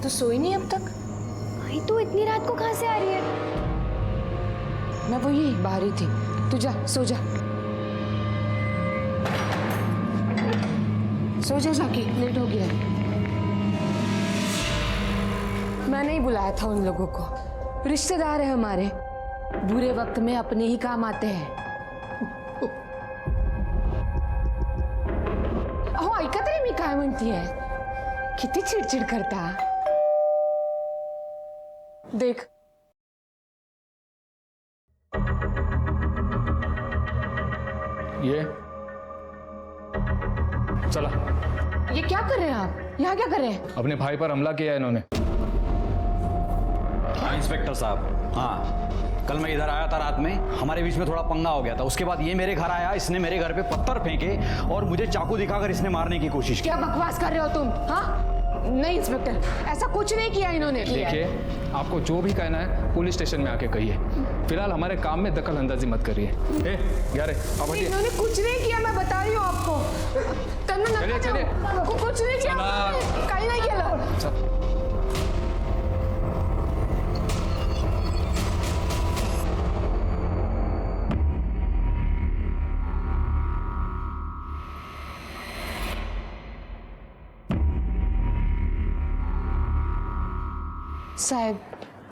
तो सोई नहीं अब तक? भाई तू इतनी रात को कहाँ से आ रही है? मैं वही बाहर ही थी। तू जा, सो जा, सो जा जाके, लेट हो गया है। मैंने ही बुलाया था उन लोगों को, रिश्तेदार है हमारे, बुरे वक्त में अपने ही काम आते हैं। अहो ऐकत रे मी काय म्हणतीये, किती चिडचिड करता। देख ये चला। ये क्या कर रहे हैं आप? यहाँ क्या कर रहे हैं? अपने भाई पर हमला किया है इन्होंने। हाँ इंस्पेक्टर साहब, हाँ कल मैं इधर आया था रात में, हमारे बीच में थोड़ा पंगा हो गया था। उसके बाद ये मेरे घर आया, इसने मेरे घर पे पत्थर फेंके और मुझे चाकू दिखाकर इसने मारने की कोशिश की। क्या बकवास कर रहे हो तुम? हाँ नहीं इंस्पेक्टर, ऐसा कुछ नहीं किया इन्होंने। देखिए, आपको जो भी कहना है पुलिस स्टेशन में आके कहिए। फिलहाल हमारे काम में दखल अंदाजी मत करिए। इन्होंने कुछ नहीं किया, मैं बता रही हूँ आपको। चलिए चलिए, कुछ नहीं किया, कहीं नहीं किया।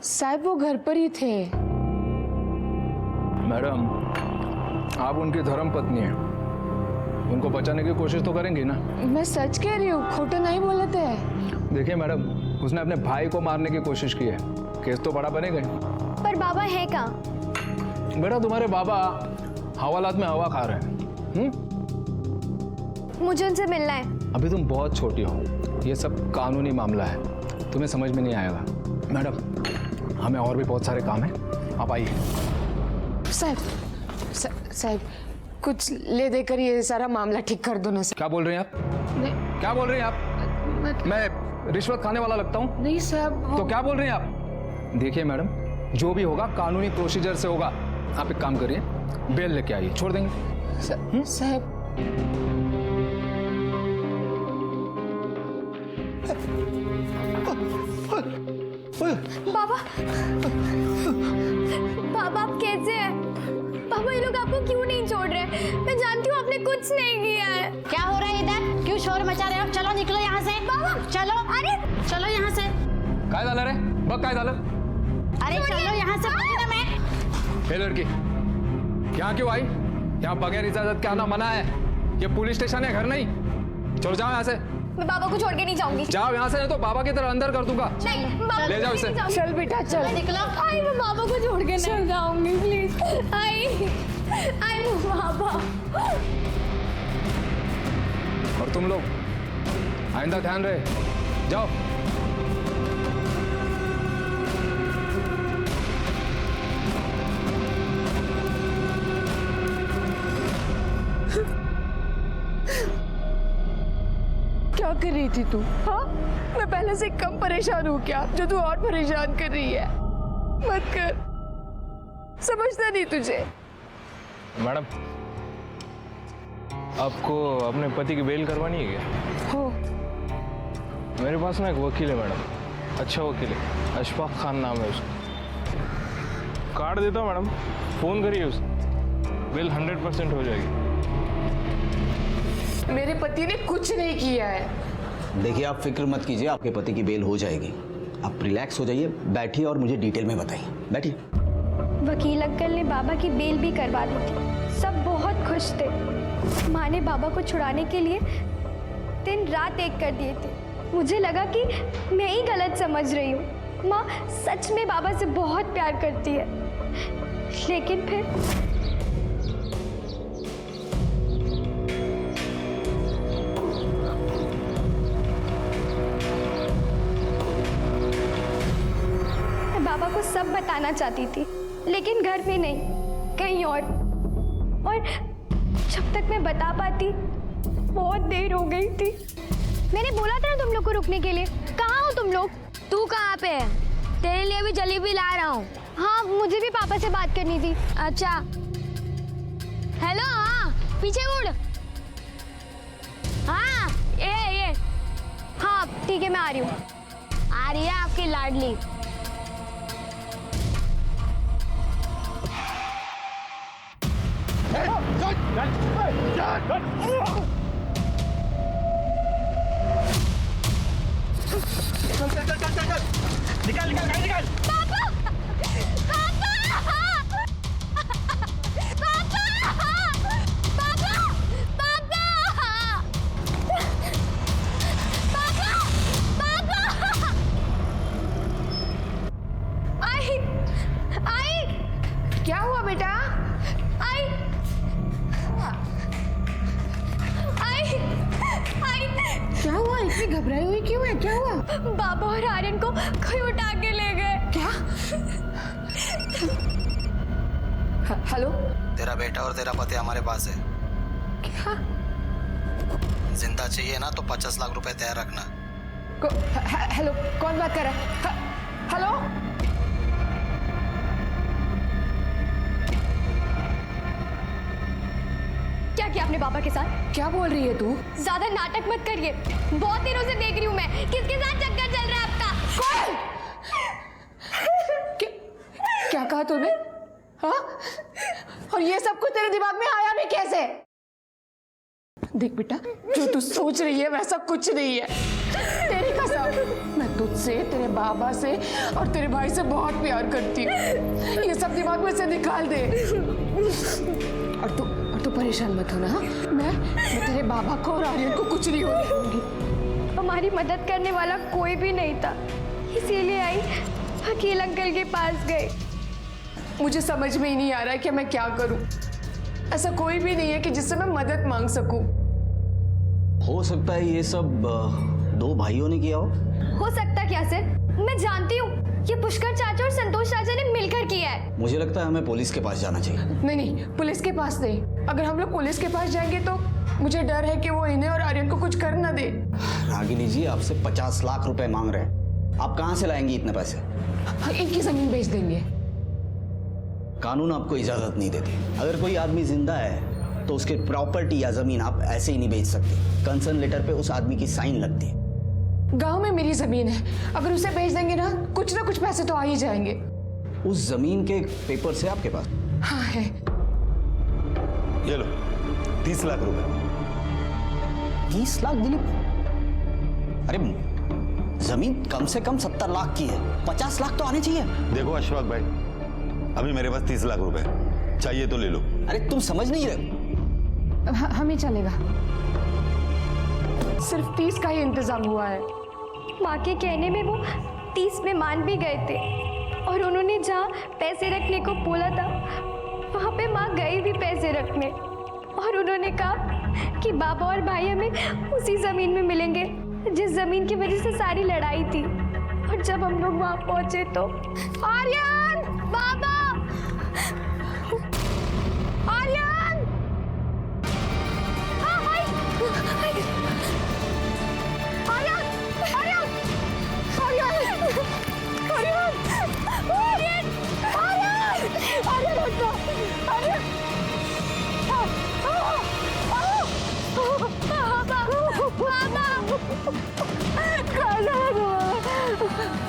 साहब वो घर पर ही थे। मैडम, आप उनकी धर्म पत्नी हैं, उनको बचाने की कोशिश तो करेंगी ना? मैं सच कह रही हूँ, खोटा नहीं बोले थे। देखिए मैडम, उसने अपने भाई को मारने की कोशिश की है, केस तो बड़ा बनेगा। पर बाबा है कहाँ? बेटा तुम्हारे बाबा हवालात में हवा खा रहे हैं। मुझे उनसे मिलना है। अभी तुम बहुत छोटी हो, ये सब कानूनी मामला है, तुम्हें समझ में नहीं आएगा। मैडम, हमें और भी बहुत सारे काम हैं, आप आइए। साहब कुछ ले देकर ये सारा मामला ठीक कर दो ना सर। क्या बोल रहे हैं आप? नहीं, क्या बोल रहे हैं आप? मैं रिश्वत खाने वाला लगता हूँ? नहीं साहब। तो क्या बोल रहे हैं आप? देखिए मैडम, जो भी होगा कानूनी प्रोसीजर से होगा। आप एक काम करिए, बेल लेके आइए, छोड़ देंगे। साहब बाबा, बाबा आप कैसे हैं? बाबा ये लोग आपको क्यों नहीं छोड़ रहे? मैं जानती हूँ आपने कुछ नहीं किया है। क्या हो रहा है इधर? क्यों शोर मचा रहे हो? चलो निकलो यहाँ से। बाबा चलो, अरे चलो यहाँ से। काय झालं रे? बघ काय झालं? अरे चलो यहाँ से, बोली ना मैं। हे लड़की, यहाँ क्यों आई? यहाँ बगैर इजाजत के आना मना है। ये पुलिस स्टेशन है, घर नहीं। चलो जाओ यहाँ से। मैं बाबा को छोड़ के नहीं जाऊंगी। जाओ यहाँ से, नहीं तो बाबा की तरह अंदर कर दूंगा। नहीं, बाबा ले जाओ इसे। चल बेटा चल। निकलो। आई मैं बाबा को छोड़ के नहीं जाऊंगी, प्लीज। आई बाबा। और तुम लोग आइंदा ध्यान रहे, जाओ। क्या कर रही थी तू? हाँ, मैं पहले से कम परेशान हूँ क्या जो तू और परेशान कर रही है? मत कर, समझता नहीं तुझे। मैडम, आपको अपने पति की बेल करवानी है क्या? हो, मेरे पास ना एक वकील है मैडम, अच्छा वकील है, अशफाक खान नाम है उसका। कार्ड देता हूँ मैडम, फ़ोन करिए उसे, बेल 100% हो जाएगी। मेरे पति ने कुछ नहीं किया है। देखिए आप फिक्र मत कीजिए, आपके पति की बेल हो जाएगी। आप रिलैक्स हो जाइए, बैठिए और मुझे डिटेल में बताइए। बैठिए। वकील अंकल ने बाबा की बेल भी करवा दी थी, सब बहुत खुश थे। माँ ने बाबा को छुड़ाने के लिए दिन रात एक कर दिए थे। मुझे लगा कि मैं ही गलत समझ रही हूँ। माँ सच में बाबा से बहुत प्यार करती है, लेकिन फिर बाबा को सब बताना चाहती थी, लेकिन घर में नहीं, कहीं और जब तक मैं बता पाती बहुत देर हो गई थी। मैंने बोला था ना तुम लोग को रुकने के लिए। कहाँ हो तुम लोग? तू कहाँ पे है? तेरे लिए भी जलेबी ला रहा हूँ। हाँ, मुझे भी पापा से बात करनी थी। अच्छा, हेलो। हाँ, पीछे मुड़। हाँ, ये हाँ ठीक है, मैं आ रही हूँ। आ आ रही है आपकी लाडली। क्या हुआ बेटा? क्या हुआ? इतनी घबराई हुई क्यों है? क्या हुआ? बाबा और आर्यन को कोई उठा के ले गए। क्या? हेलो? तेरा बेटा और तेरा पति हमारे पास है। क्या? जिंदा चाहिए ना तो 50 लाख रुपए तैयार रखना। हेलो, कौन बात कर रहा है? हेलो? क्या किया आपने बाबा के साथ? क्या बोल रही है तू? ज्यादा नाटक मत करिए। बहुत दिनों से देख रही हूँ मैं, किसके साथ चक्कर चल रहा है आपका? क्या कहा तूने? हाँ? और ये सब कुछ तेरे दिमाग में आया भी कैसे? देख बेटा, जो तू सोच रही है वैसा कुछ नहीं है। तेरी कसम, मैं तुझसे, तेरे बाबा से और तेरे भाई से बहुत प्यार करती हूँ। ये सब दिमाग में से निकाल दे। और तू परेशान मत होना। हाँ? मैं तेरे बाबा को और आर्यन को कुछ नहीं होने दूंगी। हमारी मदद करने वाला कोई भी नहीं था, इसीलिए आई वकील अंकल के पास गई। मुझे समझ में ही नहीं आ रहा है कि मैं क्या करूं। ऐसा कोई भी नहीं है कि जिससे मैं मदद मांग सकूं। हो सकता है ये सब दो भाइयों ने किया हो सकता क्या सर? मैं जानती हूँ ये पुष्कर चाचा और संतोष चाचा ने मिलकर किया है। मुझे लगता है हमें पुलिस के पास जाना चाहिए। नहीं, पुलिस के पास नहीं। अगर हम लोग पुलिस के पास जाएंगे तो मुझे डर है कि वो इन्हें और आर्यन को कुछ कर ना दे। रागिनी जी आपसे 50 लाख रुपए मांग रहे हैं, आप कहाँ से लाएंगी इतने पैसे? इनकी जमीन बेच देंगे। कानून आपको इजाजत नहीं देती। अगर कोई आदमी जिंदा है तो उसके प्रॉपर्टी या जमीन आप ऐसे ही नहीं बेच सकते। कंसर्न लेटर पे उस आदमी की साइन लगती है। गांव में मेरी जमीन है, अगर उसे बेच देंगे ना कुछ पैसे तो आ ही जाएंगे। उस जमीन के पेपर से आपके पास? हाँ है। ये लो 30 लाख रुपए। 30 लाख दिलीप? अरे जमीन कम से कम 70 लाख की है, 50 लाख तो आने चाहिए। देखो अशफाक भाई, अभी मेरे पास 30 लाख रुपए चाहिए तो ले लो। अरे तुम समझ नहीं रहे। हमें चलेगा, सिर्फ 30 का ही इंतजाम हुआ है। माँ के कहने में वो 30 में मान भी गए थे और उन्होंने जहाँ पैसे रखने को बोला था वहाँ पे माँ गई भी पैसे रखने। और उन्होंने कहा कि बाबा और भाई हमें उसी ज़मीन में मिलेंगे जिस ज़मीन की वजह से सारी लड़ाई थी। और जब हम लोग वहाँ पहुँचे तो आर्यन, बाबा, आर्यन, हाँ भाई,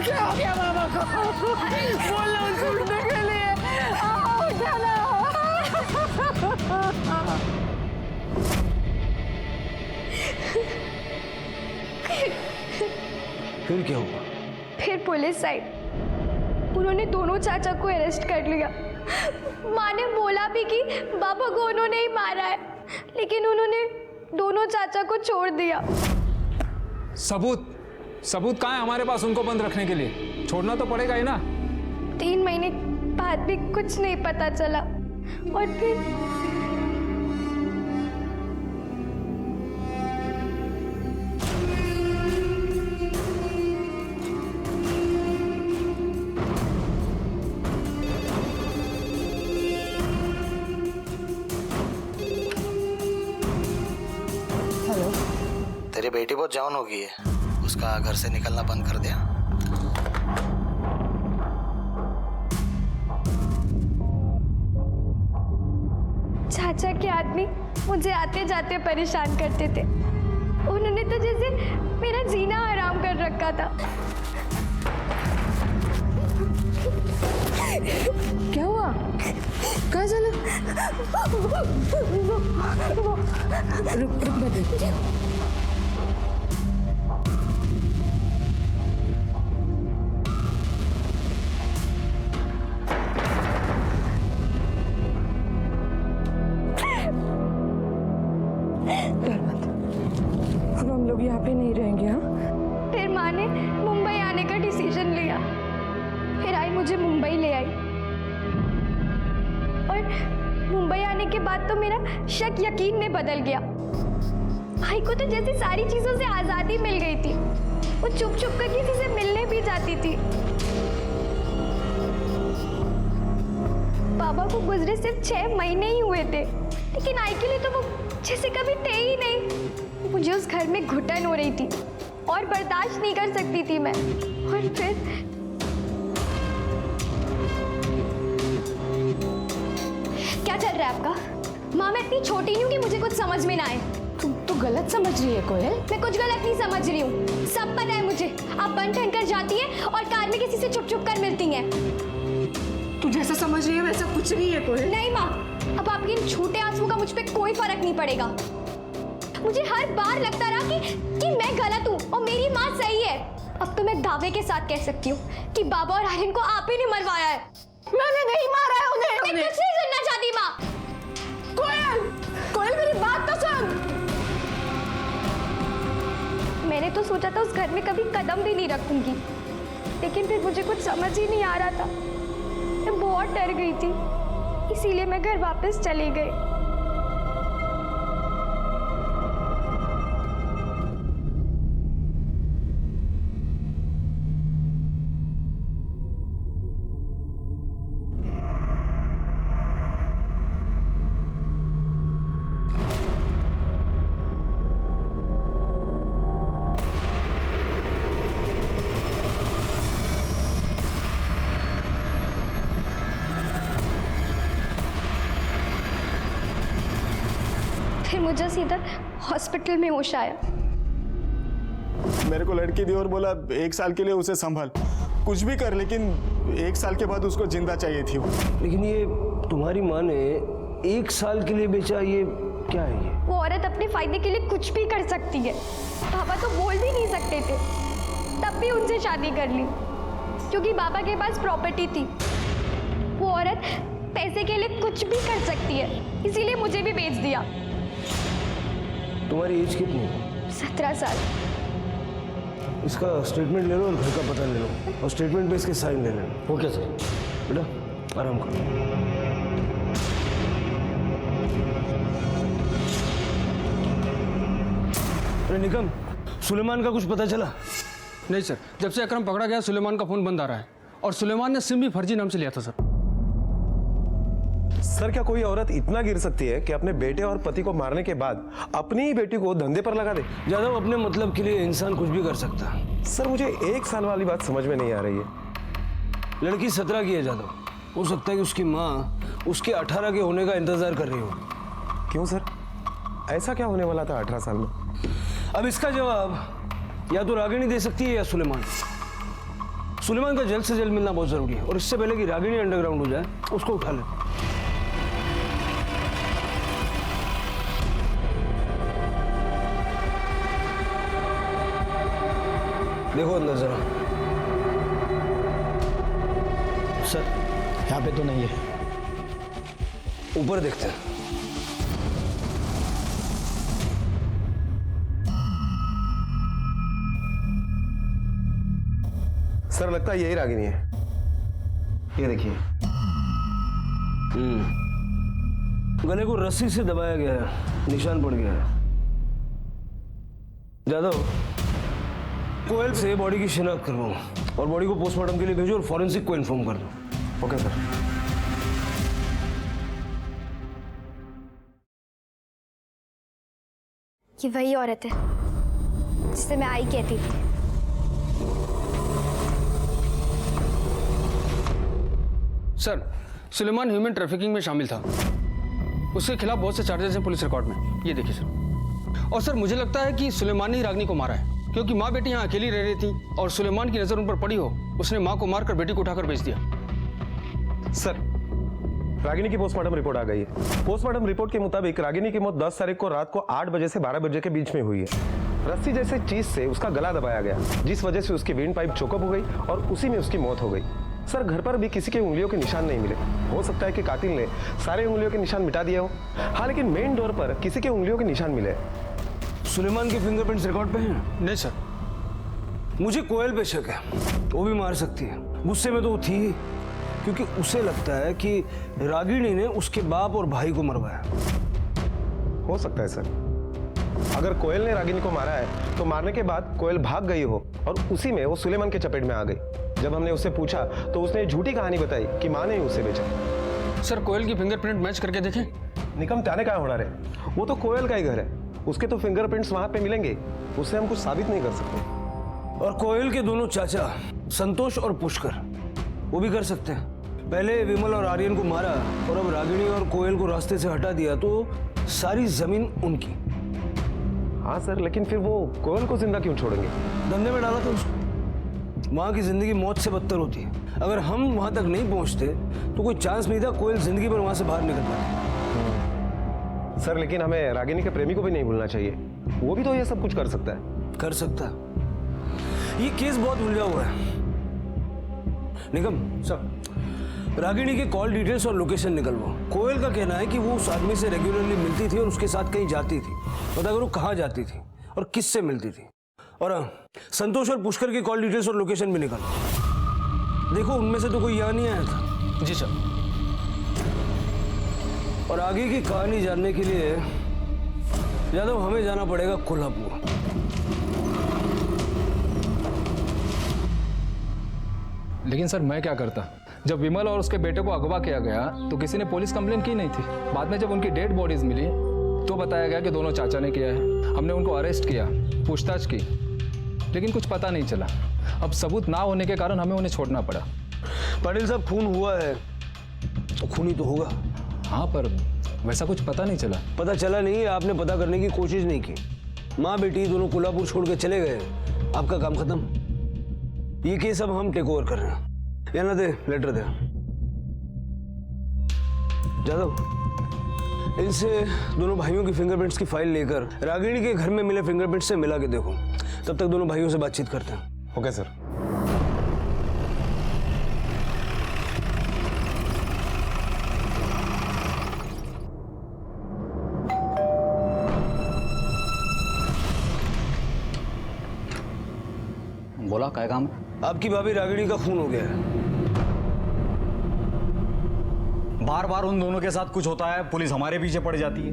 क्या हो गया बाबा को? बोलो उनसे उठने के लिए। उठाना। फिर क्या हुआ? फिर पुलिस आई, उन्होंने दोनों चाचा को अरेस्ट कर लिया। माँ ने बोला भी कि बाबा को उन्होंने ही मारा है, लेकिन उन्होंने दोनों चाचा को छोड़ दिया। सबूत कहाँ है हमारे पास उनको बंद रखने के लिए? छोड़ना तो पड़ेगा ही ना। 3 महीने बाद भी कुछ नहीं पता चला। और फिर तेरी बेटी बहुत जवान हो गई है, उसका घर से निकलना बंद कर दिया। चाचा के आदमी मुझे आते जाते परेशान करते थे। उन्होंने तो जैसे मेरा जीना हराम कर रखा था। क्या हुआ? काय झालं? रुक मैं देखती हूँ. अब हम लोग यहाँ पे नहीं रहेंगे. हाँ, फिर माँ ने मुंबई आने का डिसीजन लिया. फिर आई मुझे मुंबई ले आई. और मुंबई आने के बाद तो मेरा शक यकीन में बदल गया. भाई को तो जैसे सारी चीजों से आजादी मिल गई थी. वो चुप चुप कर किसी से मिलने भी जाती थी. बाबा को गुजरे सिर्फ 6 महीने ही हुए थे, लेकिन आई के लिए तो वो जैसे कभी थे ही नहीं. मुझे उस घर में घुटन हो रही थी और बर्दाश्त नहीं कर सकती थी मैं. और फिर क्या चल रहा है आपका? माँ, मैं इतनी छोटी नहीं हूँ कि मुझे कुछ समझ में ना आए. तुम तो गलत समझ रही है कोयल. मैं कुछ गलत नहीं समझ रही हूँ. सब पता है मुझे. आप बन ठन कर जाती हैं और कार में किसी से छुप छुप कर मिलती हैं. तू जैसा समझ रही है वैसा कुछ नहीं है कोयल. नहीं माँ, अब आपके इन छोटे आंसुओं का मुझ पे कोई फर्क नहीं पड़ेगा. मुझे हर बार लगता रहा कि मैं गलत हूँ और मेरी माँ सही है. अब तो मैं दावे के साथ कह सकती हूँ कि बाबा और आर्यन को आप ही ने मरवाया है. मैंने नहीं मारा है उन्हें. मैं कुछ नहीं सुनना चाहती माँ. कोयल, कोयल मेरी बात तो सुन. मैंने तो सोचा था उस घर में कभी कदम भी नहीं रखूंगी, लेकिन फिर मुझे कुछ समझ ही नहीं आ रहा था. मैं बहुत डर गई थी, इसीलिए मैं घर वापस चली गई. फिर मुझे सीधा हॉस्पिटल में होश आया. मेरे को लड़की दी और बोला 1 साल के लिए उसे संभाल, कुछ भी कर, लेकिन 1 साल के बाद उसको जिंदा चाहिए थी वो. लेकिन ये तुम्हारी माँ ने 1 साल के लिए बेचा, ये क्या है? ये वो औरत अपने फायदे के लिए कुछ भी कर सकती है. पापा तो बोल भी नहीं सकते थे, तब भी उनसे शादी कर ली क्योंकि बाबा के पास प्रॉपर्टी थी. वो औरत पैसे के लिए कुछ भी कर सकती है, इसीलिए मुझे भी बेच दिया. तुम्हारी एज कितनी है? 17 साल. इसका स्टेटमेंट ले लो और घर का पता ले लो, और स्टेटमेंट पे इसके साइन ले लेना. Okay sir. बेटा आराम करो. अरे निकम, सुलेमान का कुछ पता चला? नहीं सर, जब से अकरम पकड़ा गया सुलेमान का फोन बंद आ रहा है और सुलेमान ने सिम भी फर्जी नाम से लिया था सर. सर, क्या कोई औरत इतना गिर सकती है कि अपने बेटे और पति को मारने के बाद अपनी ही बेटी को धंधे पर लगा दे? जादव, अपने मतलब के लिए इंसान कुछ भी कर सकता. सर, मुझे 1 साल वाली बात समझ में नहीं आ रही है. लड़की 17 की है जादव. हो सकता है कि उसकी माँ उसके 18 के होने का इंतजार कर रही हो. क्यों सर, ऐसा क्या होने वाला था 18 साल में? अब इसका जवाब या तो रागिनी दे सकती है या सुलेमान. सुलेमान का जल्द से जल्द मिलना बहुत जरूरी है, और इससे पहले कि रागिनी अंडरग्राउंड हो जाए उसको उठा ले. देखो अंदर जरा. सर, यहाँ पे तो नहीं है. ऊपर देखते हैं. सर, लगता है यही रागिनी है. ये देखिए. गले को रस्सी से दबाया गया है, निशान पड़ गया है. जादव, कोयल से बॉडी की शिनाख्त करवाओ और बॉडी को पोस्टमार्टम के लिए भेजो और फॉरेंसिक को इन्फॉर्म कर दो. Okay sir. ये वही औरत है जिसे मैं आई कहती थी. सर, सुलेमान ह्यूमन ट्रैफिकिंग में शामिल था. उसके खिलाफ बहुत से चार्जेस हैं पुलिस रिकॉर्ड में. ये देखिए सर. और सर, मुझे लगता है कि सुलेमान ने ही रागिनी को मारा है, क्योंकि माँ बेटी यहाँ अकेली रह रही थी और सुलेमान की नजर उन पर पड़ी हो, उसने माँ को मारकर बेटी को उठाकर बेच दिया. सर, रागिनी की पोस्टमार्टम रिपोर्ट आ गई है। पोस्टमार्टम रिपोर्ट के मुताबिक रागिनी की मौत 10 तारीख को रात को 8 बजे से 12 बजे के बीच में हुई है। रस्सी जैसे चीज से उसका गला दबाया गया, जिस वजह से उसकी विंड पाइप चोकअप हो गई और उसी में उसकी मौत हो गई। सर, घर पर भी किसी के उंगलियों के निशान नहीं मिले। हो सकता है कि कातिल ने सारे उंगलियों के निशान मिटा दिए हो। हाँ, लेकिन मेन डोर पर किसी के उंगलियों के निशान मिले। सुलेमान के फिंगरप्रिंट्स रिकॉर्ड पे हैं? नहीं सर। मुझे कोयल पे शक है, वो भी मार सकती है। गुस्से में तो वो थी ही, क्योंकि उसे लगता है कि रागिनी ने उसके बाप और भाई को मरवाया। हो सकता है सर। अगर कोयल ने रागिनी को मारा है तो मारने के बाद कोयल भाग गई हो और उसी में वो सुलेमान के चपेट में आ गई। जब हमने उससे पूछा तो उसने झूठी कहानी बताई कि माँ ने ही उसे बेचा। सर, कोयल की फिंगरप्रिंट मैच करके देखें। निकम त्याने कहाँ होना रहे, वो तो कोयल का ही घर है, उसके तो फिंगरप्रिंट्स वहां पे मिलेंगे, उससे हम कुछ साबित नहीं कर सकते। और कोयल के दोनों चाचा संतोष और पुष्कर वो भी कर सकते हैं। पहले विमल और आर्यन को मारा और अब रागिनी और कोयल को रास्ते से हटा दिया तो सारी जमीन उनकी। हाँ सर, लेकिन फिर वो कोयल को जिंदा क्यों छोड़ेंगे? धंधे में डाला था उसको। वहां की जिंदगी मौत से बदतर होती है। अगर हम वहां तक नहीं पहुंचते तो कोई चांस नहीं था कोयल जिंदगी भर वहां से बाहर निकल पाती। सर, लेकिन हमें रागिनी के प्रेमी को भी नहीं भूलना चाहिए, वो भी तो ये सब कुछ कर सकता है। कर सकता है। ये केस बहुत उलझा हुआ है। निगम सर, रागिनी के कॉल डिटेल्स और लोकेशन निकलवाओ। कोयल का कहना है कि वो उस आदमी से रेगुलरली मिलती थी और उसके साथ कहीं जाती थी। पता करो कहाँ जाती थी और किससे मिलती थी। और संतोष और पुष्कर की कॉल डिटेल्स और लोकेशन भी निकालो। देखो उनमें से तो कोई यहाँ नहीं आया था। जी सर। और आगे की कहानी जानने के लिए यादव हमें जाना पड़ेगा कोल्हापुर। लेकिन सर, मैं क्या करता? जब विमल और उसके बेटे को अगवा किया गया तो किसी ने पुलिस कंप्लेंट की नहीं थी। बाद में जब उनकी डेड बॉडीज मिली तो बताया गया कि दोनों चाचा ने किया है। हमने उनको अरेस्ट किया, पूछताछ की, लेकिन कुछ पता नहीं चला। अब सबूत ना होने के कारण हमें उन्हें छोड़ना पड़ा। पाटिल साहब, खून हुआ है तो खून ही तो होगा। हाँ, पर वैसा कुछ पता नहीं चला। पता चला नहीं, आपने पता करने की कोशिश नहीं की। माँ बेटी दोनों कोल्हापुर छोड़ के चले गए, आपका काम खत्म। ये केस अब हम टेक ओवर कर रहे हैं। या ना दे, लेटर दे। जादव, इनसे दोनों भाइयों की फिंगरप्रिंट्स की फाइल लेकर रागिनी के घर में मिले फिंगरप्रिंट्स से मिला के देखो। तब तक दोनों भाइयों से बातचीत करते हैं। Okay sir. बोला क्या काम है? आपकी भाभी रागिनी का खून हो गया है। बार बार उन दोनों के साथ कुछ होता है, पुलिस हमारे पीछे पड़ जाती है।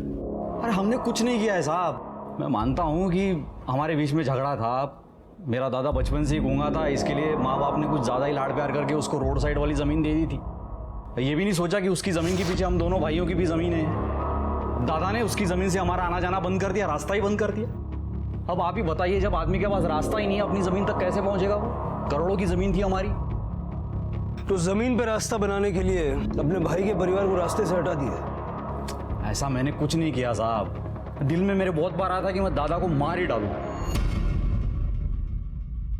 अरे हमने कुछ नहीं किया है साहब। मैं मानता हूँ कि हमारे बीच में झगड़ा था। मेरा दादा बचपन से ही गूंगा था, इसके लिए माँ बाप ने कुछ ज़्यादा ही लाड़ प्यार करके उसको रोड साइड वाली ज़मीन दे दी थी। ये भी नहीं सोचा कि उसकी ज़मीन के पीछे हम दोनों भाइयों की भी ज़मीन है। दादा ने उसकी ज़मीन से हमारा आना जाना बंद कर दिया, रास्ता ही बंद कर दिया। अब आप ही बताइए, जब आदमी के पास रास्ता ही नहीं है अपनी ज़मीन तक कैसे पहुँचेगा वो? करोड़ों की ज़मीन थी हमारी। तो जमीन पर रास्ता बनाने के लिए अपने भाई के परिवार को रास्ते से हटा दिया। ऐसा मैंने कुछ नहीं किया साहब। दिल में मेरे बहुत बार आया था कि मैं दादा को मार ही डालूं,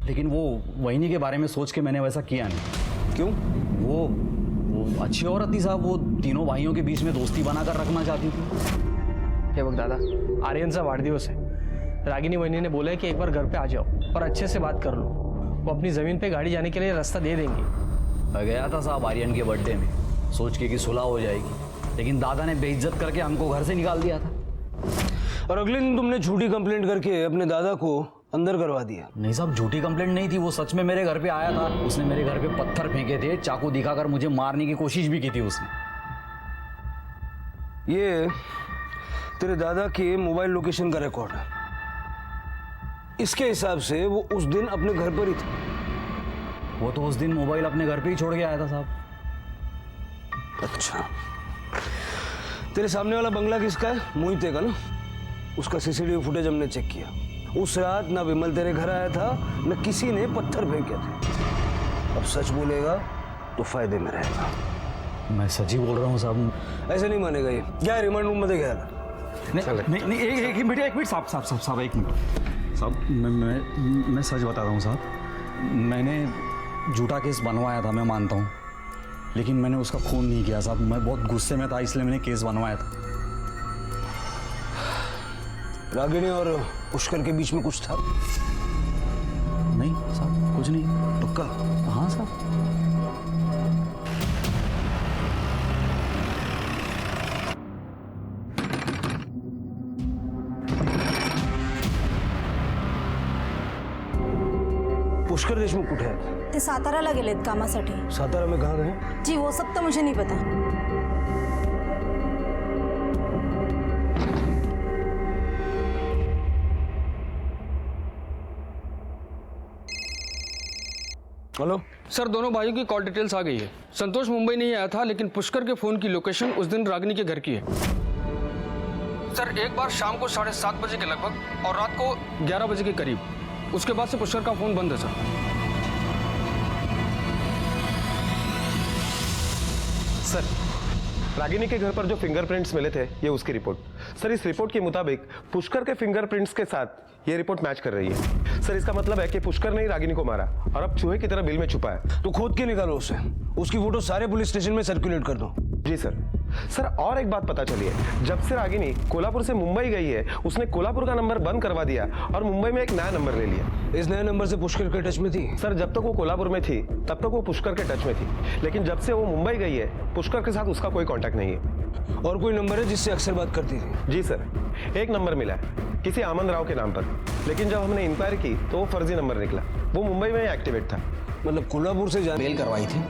लेकिन वो वहीनी के बारे में सोच के मैंने वैसा किया नहीं। क्यों? वो अच्छी औरत थी साहब। वो तीनों भाइयों के बीच में दोस्ती बनाकर रखना चाहती थी। हे बघ दादा, आर्यनचा वाढदिवस है। रागिनी वहिनी ने बोला है कि एक बार घर पे आ जाओ और अच्छे से बात कर लो। वो अपनी जमीन पे गाड़ी जाने के लिए रास्ता दे देंगे। मैं गया था साहब आर्यन के बर्थडे में, सोच के कि सुलह हो जाएगी, लेकिन दादा ने बेइज्जत करके हमको घर से निकाल दिया था। और अगले दिन तुमने झूठी कंप्लेंट करके अपने दादा को अंदर करवा दिया। नहीं साहब, झूठी कंप्लेंट नहीं थी। वो सच में मेरे घर पे आया था। उसने मेरे घर पे पत्थर फेंके थे, चाकू दिखाकर मुझे मारने की कोशिश भी की थी उसने। ये तेरे दादा के मोबाइल लोकेशन का रिकॉर्ड है। इसके हिसाब से वो उस दिन अपने घर पर ही था। वो तो उस दिन मोबाइल अपने घर पे ही छोड़ के आया था साहब। अच्छा, तेरे सामने वाला बंगला किसका है? मोहिते का ना? उसका सीसीटीवी फुटेज हमने चेक किया। उस रात ना विमल तेरे घर आया था, न किसी ने पत्थर फेंके थे। अब सच बोलेगा तो फायदे में रहेगा। मैं सच ही बोल रहा हूँ साहब। ऐसे नहीं मानेगा ये। क्या रिमांड रूम में गया था? नहीं, एक मिनट साहब, एक मिनट साहब। मैं सच बता रहा हूँ साहब। मैंने झूठा केस बनवाया था, मैं मानता हूँ, लेकिन मैंने उसका खून नहीं किया साहब। मैं बहुत गुस्से में था, इसलिए मैंने केस बनवाया था। रागिनी और पुष्कर के बीच में कुछ था? नहीं साहब, कुछ नहीं। पक्का? हाँ साहब। पुष्कर देशमुख कुठे आहेत? ते साताराला गेलेत कामासाठी। सातारा में कहाँ गए? जी वो सब तो मुझे नहीं पता। हेलो सर, दोनों भाइयों की कॉल डिटेल्स आ गई है। संतोष मुंबई नहीं आया था, लेकिन पुष्कर के फोन की लोकेशन उस दिन रागिनी के घर की है। सर, एक बार शाम को 7:30 बजे के लगभग और रात को 11 बजे के करीब। उसके बाद से पुष्कर का फोन बंद है सर। सर, रागिनी के घर पर जो फिंगरप्रिंट्स मिले थे, ये उसकी रिपोर्ट। सर, इस रिपोर्ट के मुताबिक पुष्कर के फिंगरप्रिंट्स के साथ ये रिपोर्ट मैच कर रही है। सर, इसका मतलब है कि पुष्कर ने ही रागिनी को मारा और अब चूहे की तरह बिल में छुपा है। तो खोद के निकालो उसे, उसकी फोटो सारे पुलिस स्टेशन में सर्कुलेट कर दो। जी सर। सर, और एक बात पता चली है, जब से रागिनी कोल्हापुर से मुंबई गई है, उसने कोल्हापुर का नंबर बंद करवा दिया और मुंबई में एक नया नंबर ले लिया। इस नए नंबर से पुष्कर के टच में थी? सर, जब तक वो कोल्हापुर में थी तब तक वो पुष्कर के टच में थी, लेकिन जब से वो मुंबई गई है, पुष्कर के साथ उसका कोई कांटेक्ट नहीं है। और कोई नंबर है जिससे अक्सर बात करती थी? जी सर, एक नंबर मिला है किसी आमन राव के नाम पर, लेकिन जब हमने इंक्वायरी की तो वो फर्जी नंबर निकला। वो मुंबई में एक्टिवेट था। मतलब कोल्हापुर से बेल करवाई थी,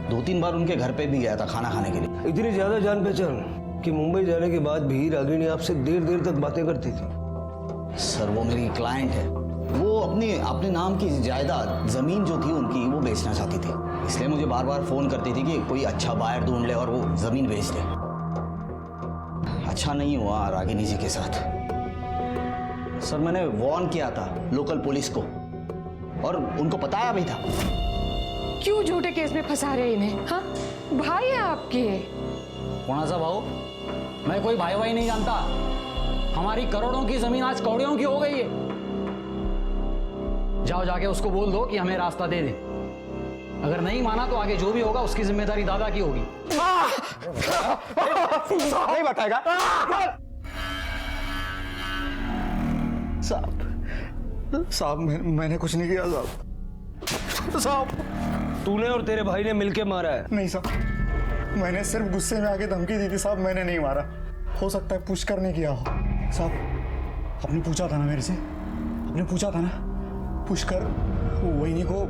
2-3 बार उनके घर पे भी गया था खाना खाने के लिए। इतनी ज्यादा जान पहचान कि मुंबई जाने के बाद भी रागिनी आपसे देर तक बातें करती थी? सर, वो मेरी क्लाइंट है। वो अपने नाम की जायदाद, जमीन जो थी उनकी, वो बेचना चाहती थी, इसलिए मुझे बार बार फोन करती थी कि कोई अच्छा बायर ढूंढ ले और वो जमीन बेच दे। अच्छा नहीं हुआ रागिनी जी के साथ। सर, मैंने वार्न किया था लोकल पुलिस को और उनको बताया भी था। क्यों झूठे केस में फंसा रहे इन्हें? हाँ, भाई है आपके। कौन सा भाऊ? मैं कोई भाई भाई नहीं जानता। हमारी करोड़ों की जमीन आज कौड़ियों की हो गई है। जाओ जाके उसको बोल दो कि हमें रास्ता दे दे। अगर नहीं माना तो आगे जो भी होगा उसकी जिम्मेदारी दादा की होगी। नहीं बताएगा साहब, मैंने कुछ नहीं किया साहब। साहब, तूने और तेरे भाई ने मिलके मारा है? नहीं साहब, मैंने सिर्फ गुस्से में आके धमकी दी थी साहब, मैंने नहीं मारा। हो सकता है पुष्कर ने किया हो। साहब, आपने पूछा था ना मेरे से, आपने पूछा था ना, पुष्कर वहीनी को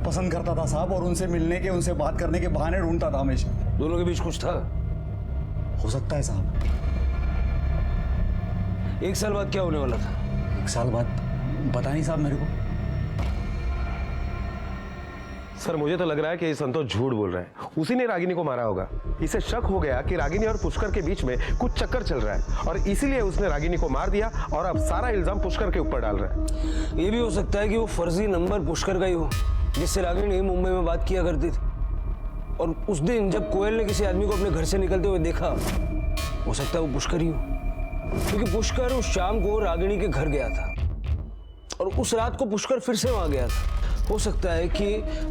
पसंद करता था साहब, और उनसे मिलने के, उनसे बात करने के बहाने ढूंढता था हमेशा। दोनों के बीच कुछ था? हो सकता है साहब। 1 साल बाद क्या होने वाला था? 1 साल बाद पता नहीं साहब मेरे को। सर, मुझे तो लग रहा है कि संतोष झूठ बोल रहा है। उसी ने रागिनी को मारा होगा। इसे शक हो गया कि रागिनी और पुष्कर के बीच में कुछ चक्कर चल रहा है और इसीलिए उसने रागिनी को मार दिया और अब सारा इल्जाम पुष्कर के ऊपर डाल रहा है। ये भी हो सकता है कि वो फर्जी नंबर पुष्कर का ही हो, जिससे रागिनी मुंबई में बात किया करती थी। और उस दिन जब कोयल ने किसी आदमी को अपने घर से निकलते हुए देखा, हो सकता है वो पुष्कर ही हो, क्योंकि पुष्कर उस शाम को रागिनी के घर गया था और उस रात को पुष्कर फिर से वहां गया था। हो सकता है कि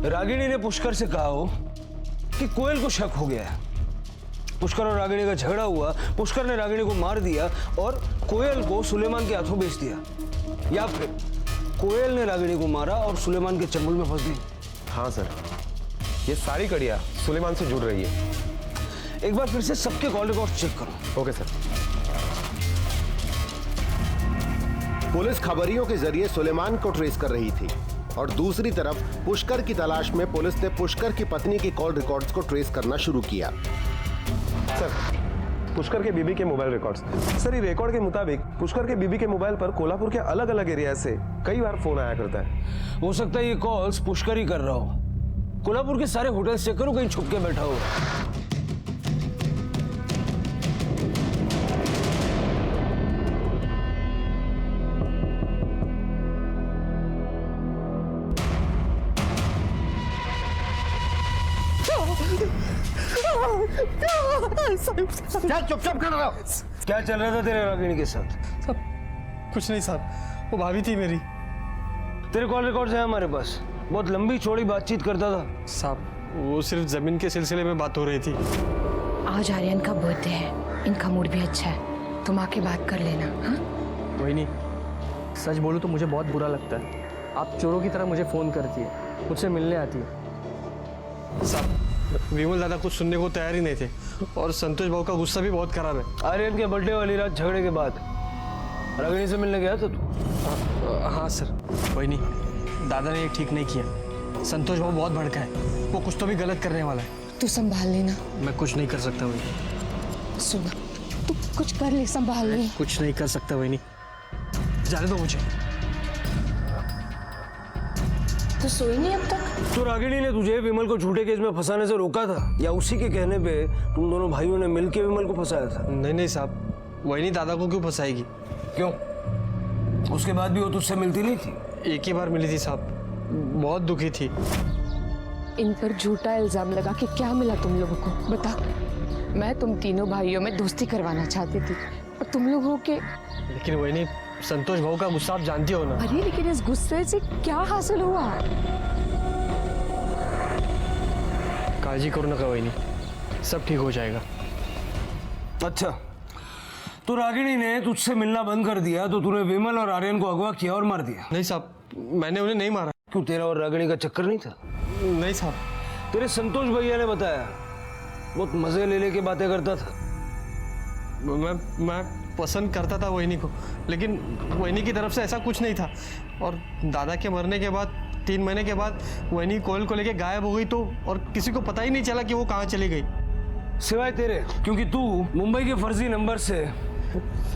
रागिनी ने पुष्कर से कहा हो कि कोयल को शक हो गया है। पुष्कर और रागिनी का झगड़ा हुआ, पुष्कर ने रागिनी को मार दिया और कोयल को सुलेमान के हाथों बेच दिया, या फिर कोयल ने रागिनी को मारा और सुलेमान के चंगुल में फंस गई। हाँ सर, ये सारी कड़ियाँ सुलेमान से जुड़ रही है। एक बार फिर से सबके कॉल रिकॉर्ड चेक करो। Okay sir. पुलिस खबरियों के जरिए सुलेमान को ट्रेस कर रही थी और दूसरी तरफ पुष्कर की तलाश में पुलिस ने पुष्कर की पत्नी के कॉल रिकॉर्ड्स को ट्रेस करना शुरू किया। सर, पुष्कर के बीबी के मोबाइल रिकॉर्ड्स। सर, ये रिकॉर्ड के मुताबिक पुष्कर के बीबी के मोबाइल पर कोल्हापुर के अलग अलग एरिया से कई बार फोन आया करता है। हो सकता है ये कॉल्स पुष्कर ही कर रहा हो। कोल्हापुर के सारे होटल्स चेक करो, कहीं छुप के बैठा हो। चुपचाप कर रहा हूं। क्या चल रहा था तेरे रागिनी के साथ? सब कुछ नहीं साहब, वो भाभी थी मेरी। तेरे कॉल रिकॉर्ड्स हैं हमारे पास, बहुत लंबी चौड़ी बातचीत करता था। साहब, वो सिर्फ जमीन के सिलसिले में बात हो रही थी। आज आर्यन का बर्थडे है, इनका मूड भी अच्छा है, तुम आके बात कर लेना। हाँ वही नहीं, सच बोलूं तो मुझे बहुत बुरा लगता है। आप चोरों की तरह मुझे फ़ोन करती है, मुझसे मिलने आती है। साहब विमल दादा कुछ सुनने को तैयार ही नहीं थे और संतोष भाऊ का गुस्सा भी बहुत खराब है। आर्यन के बर्थडे वाली रात झगड़े के बाद रागिनी से मिलने गया था तू? हाँ सर, वही नहीं, दादा ने ये ठीक नहीं किया। संतोष भाऊ बहुत भड़का है, वो कुछ तो भी गलत करने वाला है। तू संभाल लेना। मैं कुछ नहीं कर सकता वही। सुना, तू कुछ कर ले, संभाल ले। कुछ नहीं कर सकता वही नहीं, जाने दो मुझे। तू सोई नहीं अब तक? तो रागिनी ने तुझे विमल को झूठे केस में फंसाने से रोका था या उसी के कहने पे तुम दोनों भाइयों ने मिलकर विमल को फंसाया था? नहीं साहब, वही नहीं, दादा को क्यों फंसाएगी? क्यों? उसके बाद भी वो तुझसे मिलती नहीं थी? एक ही बार मिली थी साहब, बहुत दुखी थी। इन पर झूठा इल्जाम लगा के क्या मिला तुम लोगों को, बता। मैं तुम तीनों भाइयों में दोस्ती करवाना चाहती थी और तुम लोगों के। लेकिन वही नहीं, संतोष भाऊ का गुस्सा आप जानती हो ना। अरे लेकिन इस गुस्से से क्या हासिल हुआ? काळजी करू नका वही नहीं, सब ठीक हो जाएगा। अच्छा, तो रागिनी ने तुझसे मिलना बंद कर दिया तो तूने विमल और आर्यन को अगवा किया और मार दिया? नहीं साहब, मैंने उन्हें नहीं मारा। क्यों, तेरा और रागिनी का चक्कर नहीं था? नहीं साहब। तेरे संतोष भैया ने बताया बहुत मजे ले लेके बातें करता था। मैं पसंद करता था वहीनी को, लेकिन वहीनी की तरफ से ऐसा कुछ नहीं था। और दादा के मरने के बाद 3 महीने के बाद वहीनी कोयल को लेके गायब हो गई, तो और किसी को पता ही नहीं चला कि वो कहाँ चली गई, सिवाय तेरे, क्योंकि तू मुंबई के फर्जी नंबर से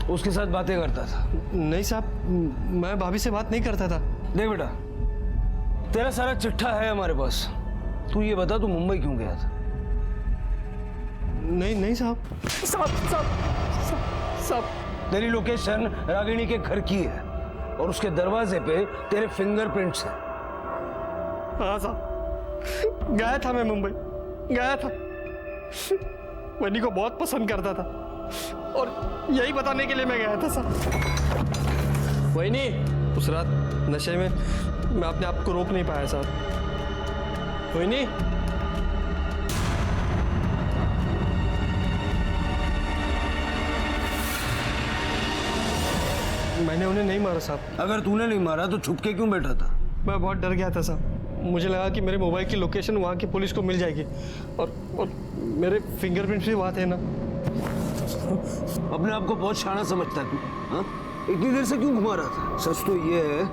उसके साथ बातें करता था। नहीं साहब, मैं भाभी से बात नहीं करता था। देख बेटा, तेरा सारा चिट्ठा है हमारे पास। तू ये बता, तू मुंबई क्यों गया था? नहीं साहब। साहब, तेरी लोकेशन रागिनी के घर की है और उसके दरवाजे पे तेरे फिंगरप्रिंट्स हैं। हाँ साहब, गया था मैं मुंबई, गया था। वनी को बहुत पसंद करता था और यही बताने के लिए मैं गया था साहब। वही नहीं, उस रात नशे में मैं अपने आप को रोक नहीं पाया साहब। वही नहीं, मैंने उन्हें नहीं मारा साहब। अगर तूने नहीं मारा तो छुप के क्यों बैठा था? मैं बहुत डर गया था साहब। मुझे लगा कि मेरे मोबाइल की लोकेशन वहाँ की पुलिस को मिल जाएगी और मेरे फिंगरप्रिंट्स भी वहाँ थे ना। अपने आप को बहुत शाना समझता है तू, हाँ? इतनी देर से क्यों घुमा रहा था? सच तो ये है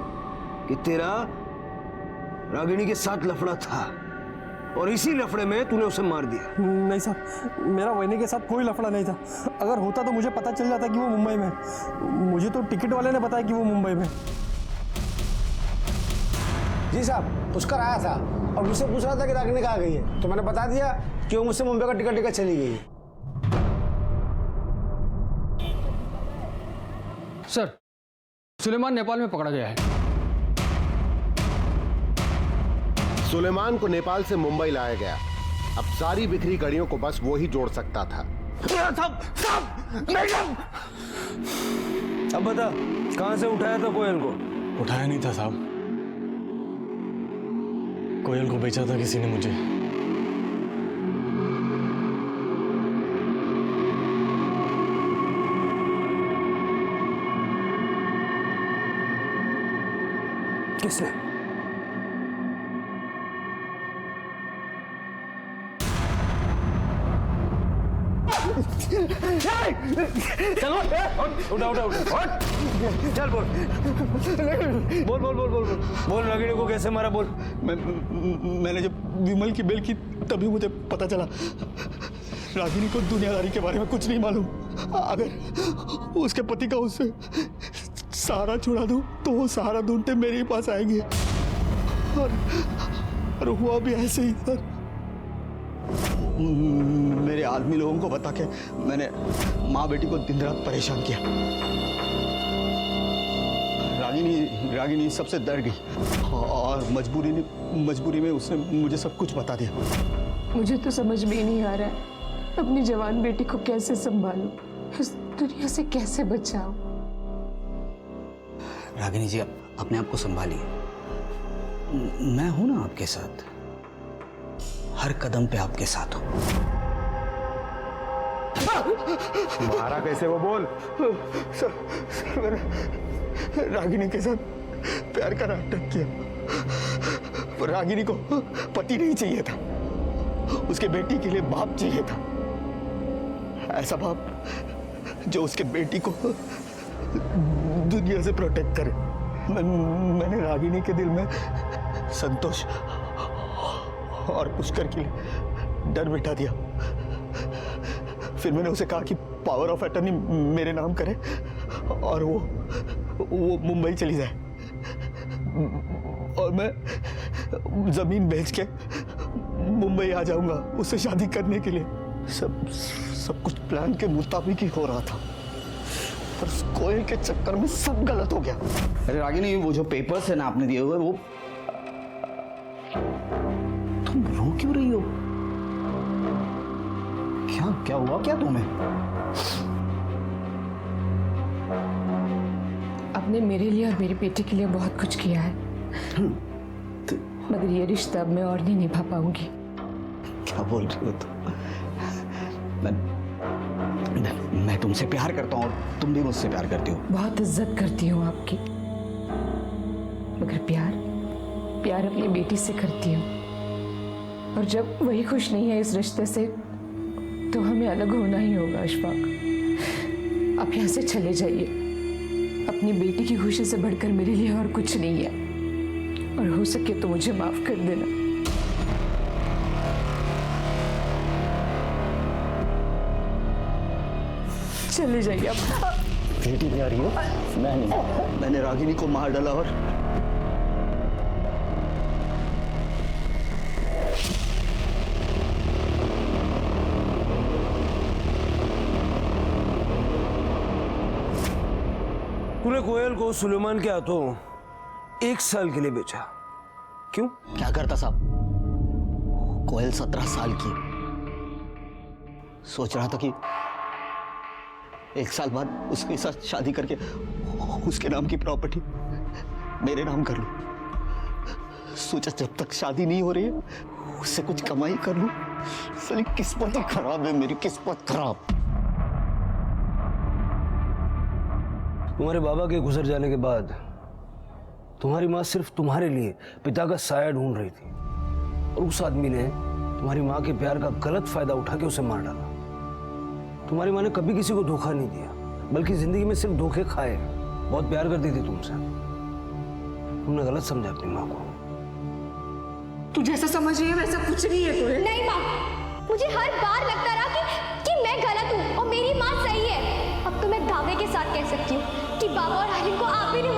कि तेरा रागिनी के साथ लफड़ा था और इसी लफड़े में तूने उसे मार दिया। नहीं साहब, मेरा वहीनी के साथ कोई लफड़ा नहीं था। अगर होता तो मुझे पता चल जाता कि वो मुंबई में है। मुझे तो टिकट वाले ने बताया कि वो मुंबई में। जी साहब, पुष्कर आया था और मुझसे पूछ रहा था कि रागिनी कहाँ गई है, तो मैंने बता दिया कि वो मुझसे मुंबई का टिकट लेकर चली गई है। सर, सुलेमान नेपाल में पकड़ा गया है। सुलेमान को नेपाल से मुंबई लाया गया। अब सारी बिखरी कड़ियों को बस वो ही जोड़ सकता था। अब बता, कहां से उठाया था कोयल को? उठाया नहीं था साहब, कोयल को बेचा था किसी ने मुझे। किसने? चलो उठा उठा उठा, चल बोल बोल बोल बोल बोल बोल रागिनी को कैसे मारा? बोल। मैंने जब विमल की बेल की तभी मुझे पता चला। रागिनी को दुनियादारी के बारे में कुछ नहीं मालूम। अगर उसके पति का उससे सहारा छुड़ा दूं तो वो सहारा ढूंढते मेरे ही पास आएंगे। और हुआ भी ऐसे ही सर। मेरे आदमी लोगों को बता के मैंने माँ बेटी को दिन रात परेशान किया। रागिनी सबसे डर गई और मजबूरी में उसने मुझे सब कुछ बता दिया। मुझे तो समझ में ही नहीं आ रहा है अपनी जवान बेटी को कैसे संभालूं, इस दुनिया से कैसे बचाऊं। रागिनी जी, अपने आप को संभालिए। मैं हूं ना आपके साथ, हर कदम पे आपके साथ हूं। मारा कैसे वो बोल। सर मैंने रागिनी के साथ प्यार का नाटक किया। वो रागिनी को पति नहीं चाहिए था, उसके बेटी के लिए बाप चाहिए था। ऐसा बाप जो उसके बेटी को दुनिया से प्रोटेक्ट करे। मैंने रागिनी के दिल में संतोष और पुष्कर के लिए डर बिठा दिया। फिर मैंने उसे कहा कि पावर ऑफ अटर्नी मेरे नाम करे और वो मुंबई चली जाए, और मैं जमीन बेच के मुंबई आ जाऊंगा उससे शादी करने के लिए। सब कुछ प्लान के मुताबिक ही हो रहा था, पर उस कोयल के चक्कर में सब गलत हो गया। अरे रागिनी, वो जो पेपर्स है ना आपने दिए हुए, वो तुम रो क्यों रही हो? क्या हुआ क्या तुम्हें? आपने मेरे लिए और मेरी बेटी के लिए बहुत कुछ किया है, मगर ये रिश्ता अब मैं और नहीं निभा पाऊंगी। क्या बोल रही हो तुम? मैं तुमसे प्यार करता हूँ और तुम भी मुझसे प्यार करती हो। बहुत इज्जत करती हूँ आपकी, मगर प्यार अपनी बेटी से करती हूँ, और जब वही खुश नहीं है इस रिश्ते से तो हमें अलग होना ही होगा। अशफाक, आप यहाँ से चले जाइए। अपनी बेटी की खुशी से बढ़कर मेरे लिए और कुछ नहीं है, और हो सके तो मुझे माफ कर देना। चले जाइए आप। बेटी नहीं आ रही हो? मैंने रागिनी को मार डाला और तूने कोयल को सुलेमान के हाथों 1 साल के लिए बेचा, क्यों? क्या करता साहब? कोयल 17 साल की, सोच रहा था कि 1 साल बाद उसके साथ शादी करके उसके नाम की प्रॉपर्टी मेरे नाम कर लूं। सोचा जब तक शादी नहीं हो रही है उससे कुछ कमाई कर लूं। साली किस्मत ही खराब है मेरी, किस्मत खराब। तुम्हारे बाबा के गुजर जाने के बाद तुम्हारी माँ सिर्फ तुम्हारे लिए पिता का साया ढूंढ रही थी, और उस आदमी ने तुम्हारी माँ के प्यार का गलत फायदा उठा के उसे मार डाला। तुम्हारी माँ ने कभी किसी को धोखा नहीं दिया, बल्कि जिंदगी में सिर्फ धोखे खाए। बहुत प्यार करती थी तुमसे, तुमने गलत समझा अपनी माँ को। तू जैसा समझ रही है वैसा कुछ नहीं है कोयल। नहीं माँ, मुझे हर बार लगता रहा कि मैं गलत हूँ और मेरी माँ सही है। अब तो मैं दावे के साथ कह सकती हूँ कि बाबा और आलिम को आप ही ने